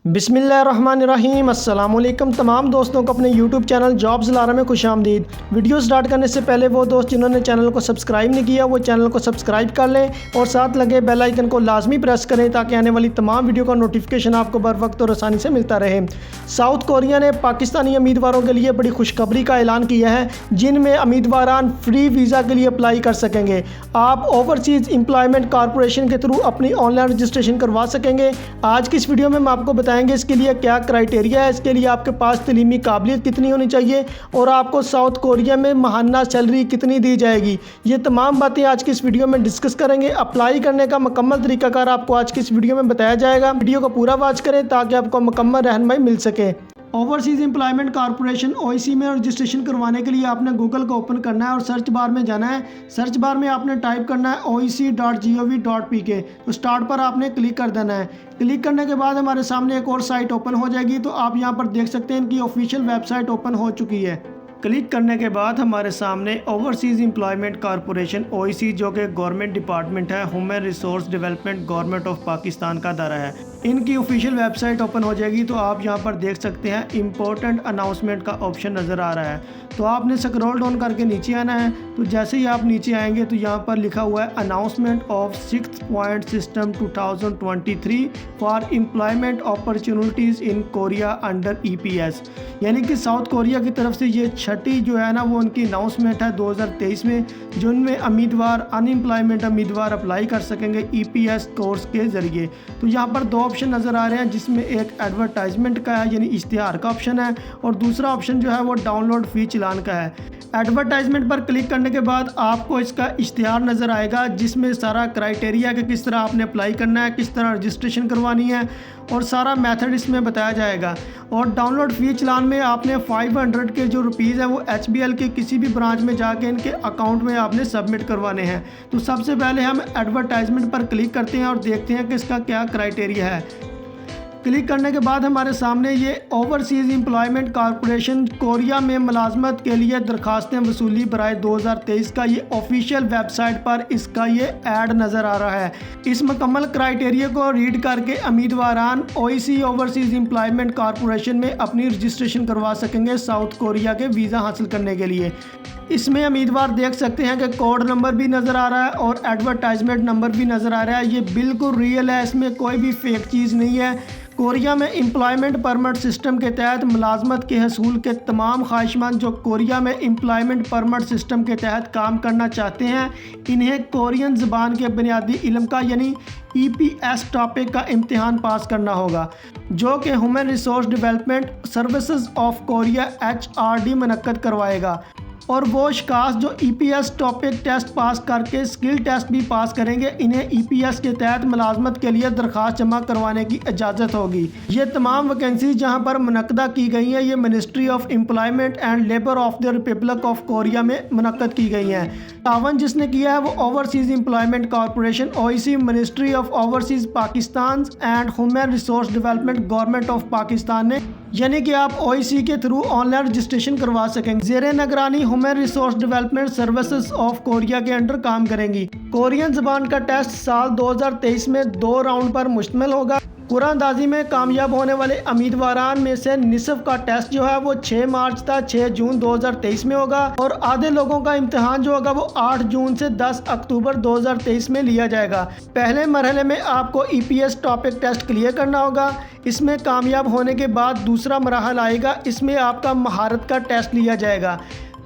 बिस्मिल्लाहिर्रहमानिर्रहीम। अस्सलामुअलैकुम तमाम दोस्तों को अपने YouTube चैनल जॉब्स लारा में खुशामदीद। वीडियो स्टार्ट करने से पहले वो दोस्त जिन्होंने चैनल को सब्सक्राइब नहीं किया वो चैनल को सब्सक्राइब कर लें और साथ लगे बेल आइकन को लाजमी प्रेस करें ताकि आने वाली तमाम वीडियो का नोटिफिकेशन आपको बर वक्त और आसानी से मिलता रहे। साउथ कोरिया ने पाकिस्तानी उम्मीदवारों के लिए बड़ी खुशखबरी का ऐलान किया है, जिनमें उम्मीदवार फ्री वीज़ा के लिए अप्लाई कर सकेंगे। आप ओवरसीज़ एम्प्लॉयमेंट कॉरपोरेशन के थ्रू अपनी ऑनलाइन रजिस्ट्रेशन करवा सकेंगे। आज की इस वीडियो में हम आपको बताएंगे इसके लिए क्या क्राइटेरिया है, इसके लिए आपके पास तलीमी काबिलियत कितनी होनी चाहिए और आपको साउथ कोरिया में माहाना सैलरी कितनी दी जाएगी। ये तमाम बातें आज की इस वीडियो में डिस्कस करेंगे। अप्लाई करने का मुकम्मल तरीकाकार आपको आज की इस वीडियो में बताया जाएगा। वीडियो को पूरा वॉच करें ताकि आपको मुकम्मल रहनुमाई मिल सके। ओवरसीज़ एम्प्लॉयमेंट कॉरपोरेशन OEC में रजिस्ट्रेशन करवाने के लिए आपने गूगल को ओपन करना है और सर्च बार में जाना है। सर्च बार में आपने टाइप करना है oec.gov.pk। तो स्टार्ट पर आपने क्लिक कर देना है। क्लिक करने के बाद हमारे सामने एक और साइट ओपन हो जाएगी। तो आप यहां पर देख सकते हैं इनकी ऑफिशियल वेबसाइट ओपन हो चुकी है। क्लिक करने के बाद हमारे सामने ओवरसीज़ एम्प्लॉयमेंट कॉरपोरेशन OEC जो कि गवर्नमेंट डिपार्टमेंट है, human resource development government of Pakistan का दायरा है, इनकी ऑफिशियल वेबसाइट ओपन हो जाएगी। तो आप यहां पर देख सकते हैं इम्पोर्टेंट अनाउंसमेंट का ऑप्शन नज़र आ रहा है। तो आपने स्क्रॉल डाउन करके नीचे आना है। तो जैसे ही आप नीचे आएंगे तो यहाँ पर लिखा हुआ है announcement of 6th point system 2023 for employment opportunities in Korea under EPS, यानी कि साउथ कोरिया की तरफ से ये छठी जो है ना वो उनकी अनाउंसमेंट है 2023 में, जिनमें उम्मीदवार अनएम्प्लॉयमेंट उम्मीदवार अप्लाई कर सकेंगे EPS कोर्स के ज़रिए। तो यहाँ पर दो ऑप्शन नज़र आ रहे हैं, जिसमें एक एडवर्टाइजमेंट का है यानी इश्तिहार का ऑप्शन है और दूसरा ऑप्शन जो है वो डाउनलोड फी चलान का है। एडवर्टाइजमेंट पर क्लिक करने के बाद आपको इसका इश्तिहार नज़र आएगा, जिसमें सारा क्राइटेरिया कि किस तरह आपने अप्लाई करना है, किस तरह रजिस्ट्रेशन करवानी है और सारा मेथड इसमें बताया जाएगा। और डाउनलोड फ़ी चलान में आपने 500 के जो रुपीज़ है वो HBL के किसी भी ब्रांच में जाके इनके अकाउंट में आपने सबमिट करवाने हैं। तो सबसे पहले हम एडवर्टाइजमेंट पर क्लिक करते हैं और देखते हैं कि इसका क्या क्राइटेरिया है। क्लिक करने के बाद हमारे सामने ये ओवरसीज़ एम्प्लॉयमेंट कॉरपोरेशन कोरिया में मुलाजमत के लिए दरखास्तें वसूली बराए 2023 का ये ऑफिशियल वेबसाइट पर इसका ये ऐड नज़र आ रहा है। इस मुकम्मल क्राइटेरिया को रीड करके उम्मीदवारान OEC ओवरसीज़ एम्प्लॉयमेंट कॉरपोरेशन में अपनी रजिस्ट्रेशन करवा सकेंगे साउथ कोरिया के वीज़ा हासिल करने के लिए। इसमें उम्मीदवार देख सकते हैं कि कोड नंबर भी नज़र आ रहा है और एडवर्टाइजमेंट नंबर भी नज़र आ रहा है। ये बिल्कुल रियल है, इसमें कोई भी फेक चीज़ नहीं है। कोरिया में एम्प्लॉयमेंट परमिट सिस्टम के तहत मुलाजमत के हसूल के तमाम ख्वाहिशमंद जो कोरिया में एम्प्लॉयमेंट परमिट सिस्टम के तहत काम करना चाहते हैं, इन्हें कोरियन ज़बान के बुनियादी इल्म का यानी EPS टॉपिक का इम्तिहान पास करना होगा, जो कि human resource development services of Korea HRD मुनक्कद करवाएगा। और वो शिकास जो EPS टॉपिक टेस्ट पास करके स्किल टेस्ट भी पास करेंगे, इन्हें EPS के तहत मुलाजमत के लिए दरख्वास्त जमा करवाने की इजाज़त होगी। ये तमाम वैकेंसी जहां पर मुनक्कदा की गई हैं, ये ministry of employment and labour of the Republic of Korea में मुनक्कद की गई हैं। तावन जिसने किया है वो overseas employment corporation OEC, ministry of overseas Pakistan and human resource development government of Pakistan ने, यानी कि आप OEC के थ्रू ऑनलाइन रजिस्ट्रेशन करवा सकेंगे। ज़ेरे निगरानी human resource development services of Korea के अंडर काम करेंगी। कोरियन ज़बान का टेस्ट साल 2023 में 2 राउंड पर मुश्तमिल होगा। कुरानदाजी में कामयाब होने वाले उम्मीदवारान में से निसफ का टेस्ट जो है वो 6 मार्च तक 6 जून 2023 में होगा और आधे लोगों का इम्तिहान जो होगा वो 8 जून से 10 अक्टूबर 2023 में लिया जाएगा। पहले मरहले में आपको EPS टॉपिक टेस्ट क्लियर करना होगा। इसमें कामयाब होने के बाद दूसरा मरहला आएगा, इसमें आपका महारत का टेस्ट लिया जाएगा।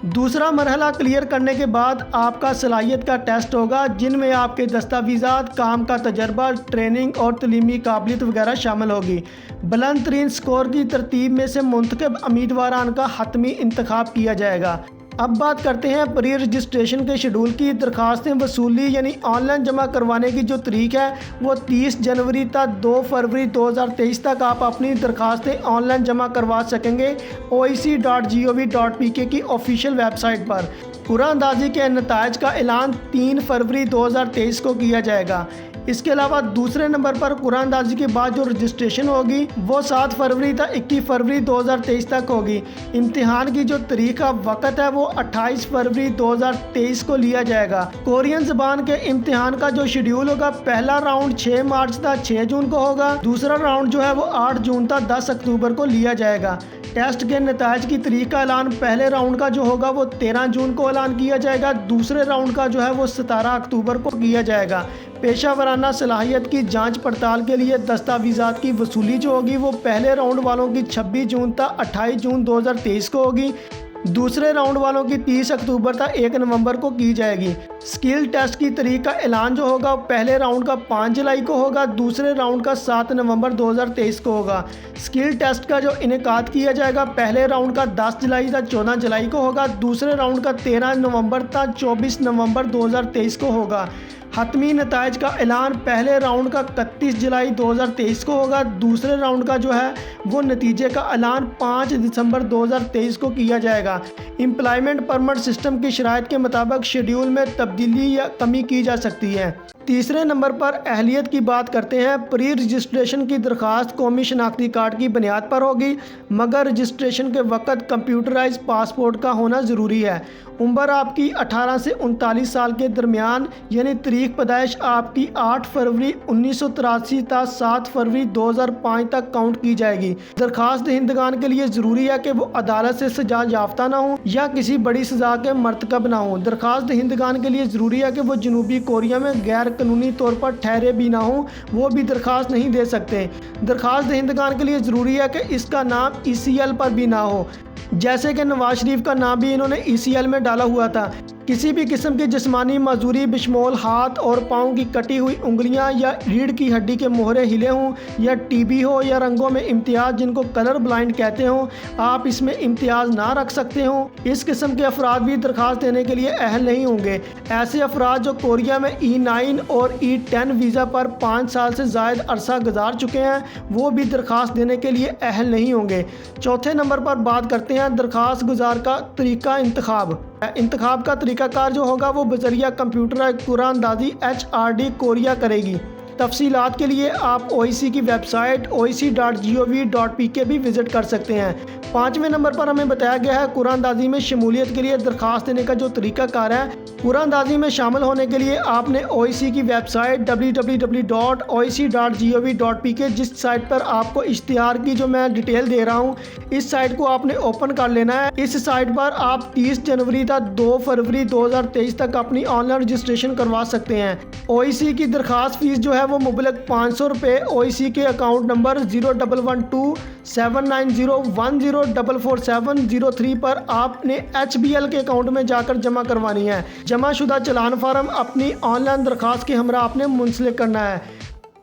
दूसरा मरहला क्लियर करने के बाद आपका सलाहियत का टेस्ट होगा, जिनमें आपके दस्तावेज़ात, काम का तजर्बा, ट्रेनिंग और तलीमी काबिलियत वगैरह शामिल होगी। बुलंद तरीन स्कोर की तरतीब में से मुंतखब उम्मीदवारान का हतमी इंतखाब किया जाएगा। अब बात करते हैं प्री रजिस्ट्रेशन के शेड्यूल की। दरखास्तें वसूली यानी ऑनलाइन जमा करवाने की जो तारीख है वो 30 जनवरी तक 2 फरवरी 2023 तक आप अपनी दरखास्तें ऑनलाइन जमा करवा सकेंगे oec.gov.pk की ऑफिशियल वेबसाइट पर। कुरानदाजी के नताइज का ऐलान 3 फरवरी 2023 को किया जाएगा। इसके अलावा दूसरे नंबर पर कुरानंदाजी के बाद जो रजिस्ट्रेशन होगी वो 7 फरवरी तक 21 फरवरी 2023 तक होगी। इम्तिहान की जो तारीख का वक़्त है वो 28 फरवरी 2023 को लिया जाएगा। कोरियन ज़बान के इम्तिहान का जो शेड्यूल होगा, पहला राउंड 6 मार्च तक 6 जून को होगा, दूसरा राउंड जो है वो 8 जून तक 10 अक्टूबर को लिया जाएगा। टेस्ट के नताइज की तारीख का ऐलान पहले राउंड का जो होगा वो 13 जून को ऐलान किया जाएगा, दूसरे राउंड का जो है वो 17 अक्टूबर को किया जाएगा। पेशा वराना सलाहियत की जांच पड़ताल के लिए दस्तावेज़ात की वसूली जो होगी वो पहले राउंड वालों की 26 जून तक 28 जून 2023 को होगी, दूसरे राउंड वालों की 30 अक्टूबर तक 1 नवंबर को की जाएगी। स्किल टेस्ट की तारीख का ऐलान जो होगा पहले राउंड का 5 जुलाई को होगा, दूसरे राउंड का 7 नवंबर 2023 को होगा। स्किल टेस्ट का जो इनेकाद किया जाएगा पहले राउंड का 10 जुलाई तक 14 जुलाई को होगा, दूसरे राउंड का 13 नवंबर तक 24 नवंबर 2023 को होगा। हतमी नताइज का ऐलान पहले राउंड का 31 जुलाई 2023 को होगा, दूसरे राउंड का जो है वो नतीजे का ऐलान 5 दिसंबर 2023 को किया जाएगा। एम्प्लॉयमेंट परमिट सिस्टम की शराइत के मुताबिक शेड्यूल में तब्दीली या कमी की जा सकती है। तीसरे नंबर पर अहलियत की बात करते हैं। प्री रजिस्ट्रेशन की दरख्वास्त कौमी शनाख्ती कार्ड की बुनियाद पर होगी, मगर रजिस्ट्रेशन के वक्त कंप्यूटराइज पासपोर्ट का होना ज़रूरी है। उम्र आपकी 18 से 39 साल के दरमियान, यानी तारीख पैदाइश आपकी 8 फरवरी 1983 तक 7 फरवरी 2005 तक काउंट की जाएगी। दरख्वास्त दहिंदगान के लिए ज़रूरी है कि वो अदालत से सजा याफ्ता ना हो या किसी बड़ी सज़ा के मरतकब ना हो। दरख्वास्त दहिंदगान के लिए ज़रूरी है कि वो जनूबी कोरिया में गैर कानूनी तौर पर ठहरे भी ना हो, वो भी दरख्वास्त नहीं दे सकते। दरख्वास्त दहिंदगान के लिए ज़रूरी है कि इसका नाम ECL पर भी ना हो, जैसे कि नवाज शरीफ का नाम भी इन्होंने ECL में डाला हुआ था। किसी भी किस्म की जिस्मानी मजदूरी बिशमोल हाथ और पाँव की कटी हुई उंगलियां या रीढ़ की हड्डी के मोहरे हिले हों या TB हो या रंगों में इम्तियाज़ जिनको कलर ब्लाइंड कहते हों, आप इसमें इम्तियाज़ ना रख सकते हों। इस किस्म के अफराद भी दरख्वास्त देने के लिए अहल नहीं होंगे। ऐसे अफराद जो कोरिया में E9 और E10 वीज़ा पर 5 साल से ज़ायद अरसा गुजार चुके हैं, वो भी दरख्वास्त देने के लिए अहल नहीं होंगे। चौथे नंबर पर बात करते हैं दरख्वास्त गुजार का तरीका इंतखाब का तरीकाकार जो होगा वो बजरिया कंप्यूटर कुरानंदाजी HRD कोरिया करेगी। तफसीलात के लिए आप OIC की वेबसाइट oic.gov.pk भी विज़िट कर सकते हैं। 5वें नंबर पर हमें बताया गया है कुरानंदाजी में शमूलियत के लिए दरख्वास्त देने का जो तरीकाकार है। कुरानंदाजी में शामिल होने के लिए आपने OIC की वेबसाइट www.oic.gov.pk जिस साइट पर आपको इश्तिहार की जो मैं डिटेल दे रहा हूँ, इस साइट को आपने ओपन कर लेना है। इस साइट पर आप 30 जनवरी तक 2 फरवरी 2023 तक अपनी ऑनलाइन रजिस्ट्रेशन करवा सकते हैं। OIC की दरख्वास्त फीस जो है वो मुबलक 500 रुपये OIC के अकाउंट नंबर 01127901044703 पर आपने HBL के अकाउंट में जाकर जमा करवानी है। जमाशुदा चलान फार्म अपनी ऑनलाइन दरख्वास्त के हमरा आपने मुंसलिक करना है।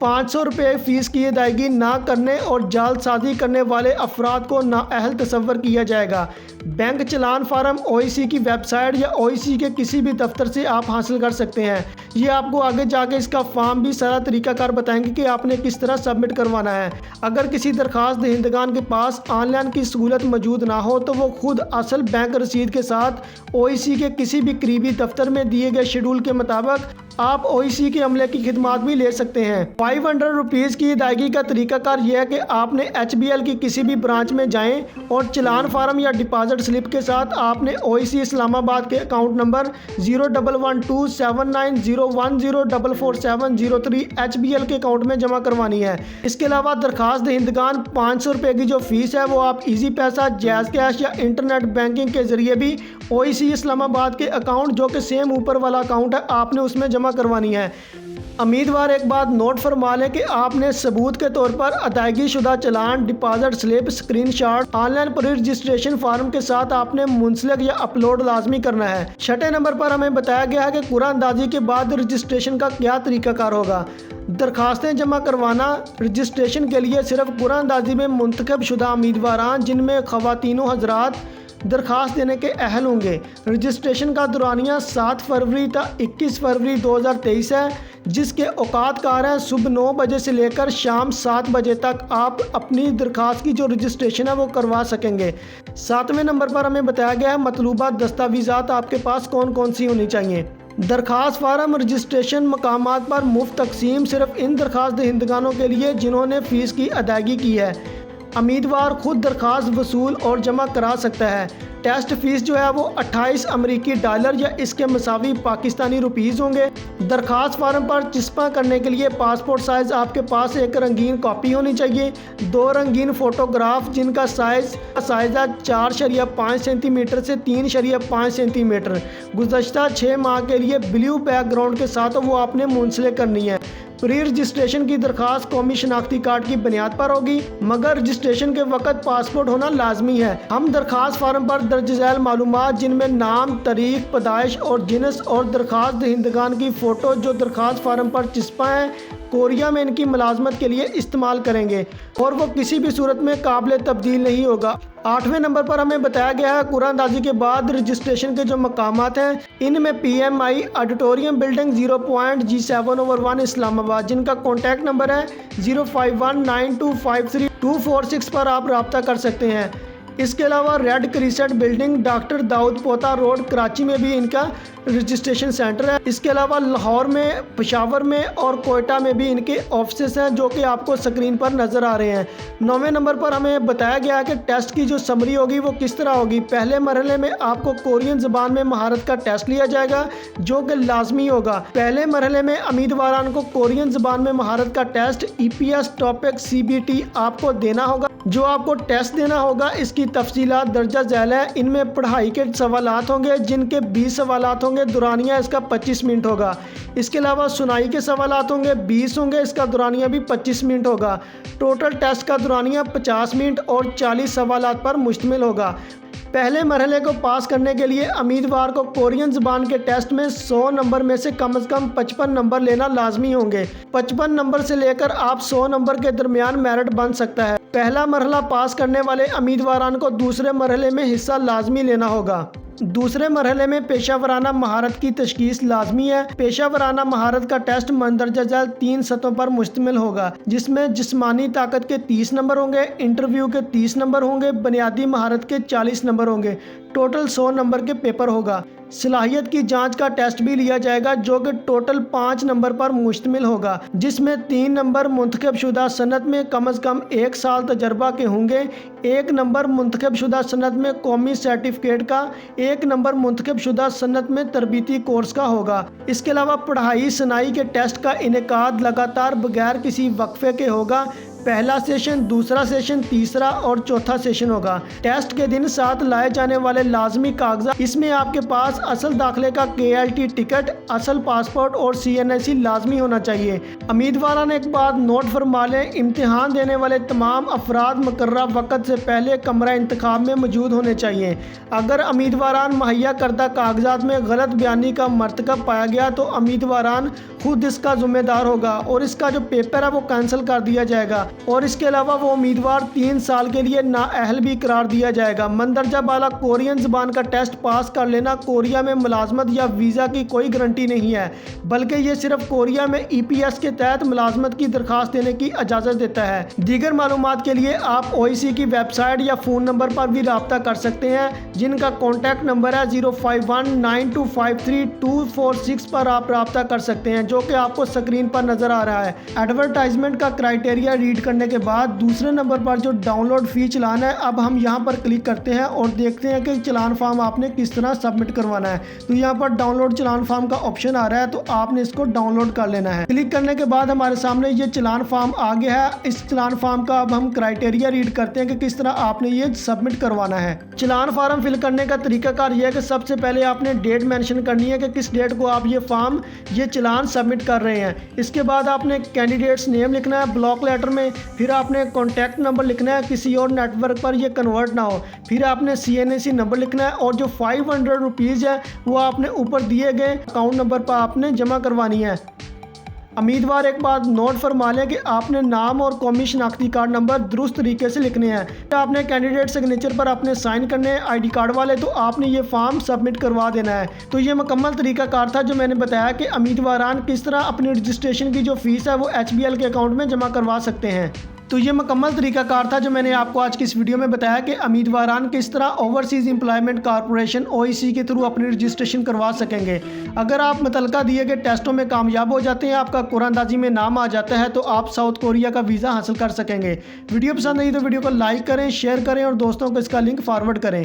500 रुपये फ़ीस की अदायगी ना करने और जालसाजी करने वाले अफराद को नाअहल तस्वर किया जाएगा। बैंक चलान फार्म OIC की वेबसाइट या OIC के किसी भी दफ्तर से आप हासिल कर सकते हैं। ये आपको आगे जाके इसका फॉर्म भी सारा तरीकाकार बताएंगे कि आपने किस तरह सबमिट करवाना है। अगर किसी दरख्वास्त दहिंदगान के पास ऑनलाइन की सहूलत मौजूद ना हो तो वो खुद असल बैंक रसीद के साथ OIC के किसी भी करीबी दफ्तर में दिए गए शेड्यूल के मुताबिक आप OIC के अमले की खिदमात भी ले सकते हैं। 500 रुपीज़ की अदायगी का तरीकाकार यह है कि आपने HBL की किसी भी ब्रांच में जाएं और चलान फार्म या डिपॉजिट स्लिप के साथ आपने OIC इस्लामाबाद के अकाउंट नंबर 01127901044703 HBL के अकाउंट में जमा करवानी है। इसके अलावा दरख्वास्त दहिंदगान 500 रुपये की जो फ़ीस है वो आप ईजी पैसा, जैज़ कैश या इंटरनेट बैंकिंग के ज़रिए भी OIC इस्लामाबाद के अकाउंट जो कि सेम ऊपर वाला अकाउंट है आपने उसमें जमा करवानी है। उम्मीदवार एक बात नोट फरमा लें कि आपने सबूत के तौर पर अदायगी शुदा challan, deposit slip, screenshot online pre registration form के साथ आपने मुंसलिक या अपलोड लाजमी करना है। छठे नंबर पर हमें बताया गया है कि कुरानंदाजी के बाद रजिस्ट्रेशन का क्या तरीकाकार होगा। दरखास्तें जमा करवाना रजिस्ट्रेशन के लिए सिर्फ कुरानंदाजी में मुंतखब शुदा उम्मीदवारान जिनमें ख़वातीनो हजरात दरख्वास्त देने के अहल होंगे। रजिस्ट्रेशन का दौरानिया 7 फरवरी तक 21 फरवरी 2023 है, जिसके औकातकार हैं सुबह 9 बजे से लेकर शाम 7 बजे तक आप अपनी दरख्वास्त की जो रजिस्ट्रेशन है वो करवा सकेंगे। 7वें नंबर पर हमें बताया गया है मतलूबा दस्तावेज़ात आपके पास कौन कौन सी होनी चाहिए। दरखास्त फार्म रजिस्ट्रेशन मकामात पर मुफ्त तकसीम सिर्फ इन दरखास्त दहिंदगानों के लिए जिन्होंने फ़ीस की अदायगी की है। उम्मीदवार खुद दरखास्त वसूल और जमा करा सकता है। टेस्ट फ़ीस जो है वो 28 अमेरिकी डॉलर या इसके मसावी पाकिस्तानी रुपीज़ होंगे। दरखास्त फार्म पर चिस्पा करने के लिए पासपोर्ट साइज़ आपके पास एक रंगीन कॉपी होनी चाहिए, 2 रंगीन फ़ोटोग्राफ जिनका साइज़ है 4.5 सेंटीमीटर से 3.5 सेंटीमीटर, गुज़श्ता 6 माह के लिए ब्लू बैकग्राउंड के साथ वो आपने मुंसलिक करनी है। प्री रजिस्ट्रेशन की दरखास्त कौमी शनाख्ती कार्ड की बुनियाद पर होगी, मगर रजिस्ट्रेशन के वक्त पासपोर्ट होना लाजमी है। हम दरखास्त फार्म पर दर्ज झैल मालूमात जिनमें नाम, तारीख पैदाइश और जिनस और दरखास्त दहिंदगान की फ़ोटो जो दरखास्त फार्म पर चिस्पा हैं, कोरिया में इनकी मुलाजमत के लिए इस्तेमाल करेंगे और वो किसी भी सूरत में काबिल तब्दील नहीं होगा। 8वें नंबर पर हमें बताया गया है कुरानदाजी के बाद रजिस्ट्रेशन के जो मकामात हैं इनमें PMI auditorium building 0.G7/1 Islamabad, जिनका कॉन्टैक्ट नंबर है 0519253246 पर आप रब्ता कर सकते हैं। इसके अलावा red crescent building doctor Daud Pota road Karachi में भी इनका रजिस्ट्रेशन सेंटर है। इसके अलावा लाहौर में, पेशावर में और कोयटा में भी इनके ऑफिस हैं जो कि आपको स्क्रीन पर नज़र आ रहे हैं। 9वें नंबर पर हमें बताया गया है कि टेस्ट की जो समरी होगी वो किस तरह होगी। पहले मरहले में आपको कोरियन ज़बान में महारत का टेस्ट लिया जाएगा जो कि लाजमी होगा। पहले मरहले में उम्मीदवारान को कोरियन ज़बान में महारत का टेस्ट EPS टॉपिक CBT आपको देना होगा। जो आपको टेस्ट देना होगा इसकी तफसीलात दर्जा झैल है। इनमें पढ़ाई के सवालात होंगे जिनके 20 सवालात होंगे, दुरानिया इसका 25 मिनट होगा। इसके अलावा सुनाई के सवालात होंगे 20 होंगे, इसका दुरानिया भी 25 मिनट होगा। टोटल टेस्ट का दुरानिया 50 मिनट और 40 सवालात पर मुश्तमिल होगा। पहले मरहले को पास करने के लिए उम्मीदवार को कोरियन ज़बान के टेस्ट में 100 नंबर में से कम 55 नंबर लेना लाजमी होंगे। 55 नंबर से लेकर आप 100 नंबर के दरमियान मेरिट बन सकता है। पहला मरहला पास करने वाले उम्मीदवारान को दूसरे मरहले में हिस्सा लाजमी लेना होगा। दूसरे मरहले में पेशा वराना महारत की तशखीस लाजमी है। पेशा वराना महारत का टेस्ट मंदरजा झैल 3 सतहों पर मुश्तमिल होगा, जिसमें जिस्मानी ताकत के 30 नंबर होंगे, इंटरव्यू के 30 नंबर होंगे, बुनियादी महारत के 40 नंबर होंगे। टोटल 100 नंबर के पेपर होगा। सलाहियत की जांच का टेस्ट भी लिया जाएगा जो कि टोटल 5 नंबर पर मुश्तमिल होगा, जिसमें 3 नंबर मुंतखब शुदा सनत में कम से कम 1 साल तजर्बा के होंगे, 1 नंबर मुंतखब शुदा सनत में कौमी सर्टिफिकेट का, 1 नंबर मुंतखब शुदा सनत में तरबीती कोर्स का होगा। इसके अलावा पढ़ाई सनाई के टेस्ट का इनेकाद लगातार बगैर किसी वक्फे के होगा। पहला सेशन, दूसरा सेशन, तीसरा और चौथा सेशन होगा। टेस्ट के दिन साथ लाए जाने वाले लाजमी कागजात, इसमें आपके पास असल दाखिले का KLT टिकट, असल पासपोर्ट और CNIC लाजमी होना चाहिए। उम्मीदवार ने एक बात नोट फरमा लें, इम्तिहान देने वाले तमाम अफराद मुकर्रर वक़्त से पहले कमरा इंतखाब में मौजूद होने चाहिए। अगर उम्मीदवारान मुहैया करदा कागजात में गलत बयानी का मरतकब पाया गया तो उम्मीदवारान खुद इसका जिम्मेदार होगा और इसका जो पेपर है वो कैंसिल कर दिया जाएगा और इसके अलावा वो उम्मीदवार 3 साल के लिए नाअहल भी करार दिया जाएगा। मंदरजा बाला कोरियन ज़बान का टेस्ट पास कर लेना कोरिया में मुलाजमत या वीज़ा की कोई गारंटी नहीं है, बल्कि ये सिर्फ कोरिया में EPS के तहत मुलाजमत की दरखास्त देने की इजाज़त देता है। दीगर मालूमात के लिए आप OIC की वेबसाइट या फ़ोन नंबर पर भी रब्ता कर सकते हैं, जिनका कॉन्टैक्ट नंबर है 0519253246 पर आप रब्ता कर सकते हैं, जो कि आपको स्क्रीन पर नज़र आ रहा है। एडवर्टाइजमेंट का क्राइटेरिया रीड करने के बाद दूसरे नंबर पर जो डाउनलोड फ़ी चलान है, अब हम यहाँ पर क्लिक करते हैं और देखते हैं कि चलान फार्म आपने किस तरह सबमिट करवाना है। तो यहाँ पर डाउनलोड चलान फार्म का ऑप्शन आ रहा है, तो आपने इसको डाउनलोड कर लेना है। क्लिक करने के बाद हमारे सामने ये चलान फार्म आ गया है। इस चलान फार्म का अब हम क्राइटेरिया रीड करते हैं कि किस तरह आपने ये सबमिट करवाना है। चलान फार्म फिल करने का तरीकाकार यह है कि सबसे पहले आपने डेट मेंशन करनी है कि किस डेट को आप ये चलान सबमिट कर रहे हैं। इसके बाद आपने कैंडिडेट्स नेम लिखना है ब्लॉक लेटर में, फिर आपने कॉन्टैक्ट नंबर लिखना है, किसी और नेटवर्क पर ये कन्वर्ट ना हो। फिर आपने CNIC नंबर लिखना है और जो 500 रुपीज़ है वो आपने ऊपर दिए गए अकाउंट नंबर पर आपने जमा करवानी है। उम्मीदवार एक बात नोट फरमा लें कि आपने नाम और कौमी शनाख्ती कार्ड नंबर दुरुस्त तरीके से लिखने हैं। आपने कैंडिडेट सिग्नेचर पर अपने साइन करने हैं ID कार्ड वाले, तो आपने ये फॉर्म सबमिट करवा देना है। तो ये मुकम्मल तरीकाकार था जो मैंने बताया कि उम्मीदवारान किस तरह अपनी रजिस्ट्रेशन की जो फ़ीस है वो HBL के अकाउंट में जमा करवा सकते हैं। तो ये मुकम्मल तरीकाकार था जो मैंने आपको आज की इस वीडियो में बताया कि उम्मीदवारान किस तरह ओवरसीज़ एम्प्लॉयमेंट कॉरपोरेशन OEC के थ्रू अपनी रजिस्ट्रेशन करवा सकेंगे। अगर आप मुतलका दिए गए टेस्टों में कामयाब हो जाते हैं, आपका कुरानंदाजी में नाम आ जाता है, तो आप साउथ कोरिया का वीज़ा हासिल कर सकेंगे। वीडियो पसंद आई तो वीडियो को लाइक करें, शेयर करें और दोस्तों को इसका लिंक फॉरवर्ड करें।